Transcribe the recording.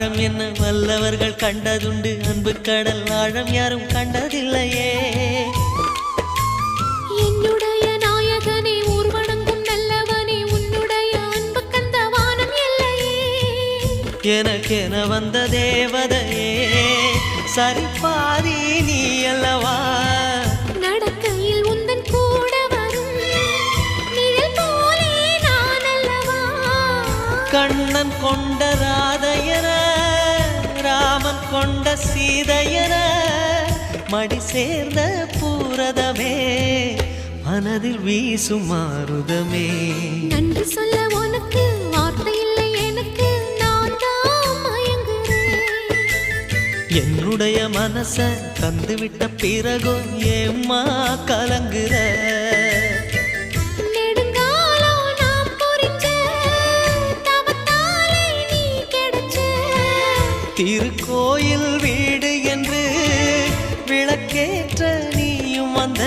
என்ன வல்லவர்கள் கண்டதுண்டு, அன்பு கடல் ஆழம் யாரும் கண்டதில்லையே. என்னுடைய நாயகனே, ஊர்வணங்கும் நல்லவனே, உன்னுடைய அன்பு கந்த வானம் எல்லையே. எனக்கென வந்த தேவதையே, சரிபாதி நீ அல்லவா. நடக்கையில் உந்தன் கூட வரும் நிழல் போலே நான் அல்லவா. கண்ணன் கொண்ட ராதையர, ராமன் கொண்ட சீதையர, மடி சேர்ந்த பூரதமே, மனதில் வீசும் மாருதமே. நன்றி சொல்ல உனக்கு வார்த்தை இல்லை எனக்கு, நான் தான் மயங்குறேன். என்னுடைய மனச தந்துவிட்ட பிறகோ ஏம்மா கலங்குற. நெடுங்காலம் நாம் புரிஞ்ச தவத்தாலே நீ கிடைச்ச. திருக்கோயில் வீடு என்று விளக்கேற்ற நீயும் வந்த.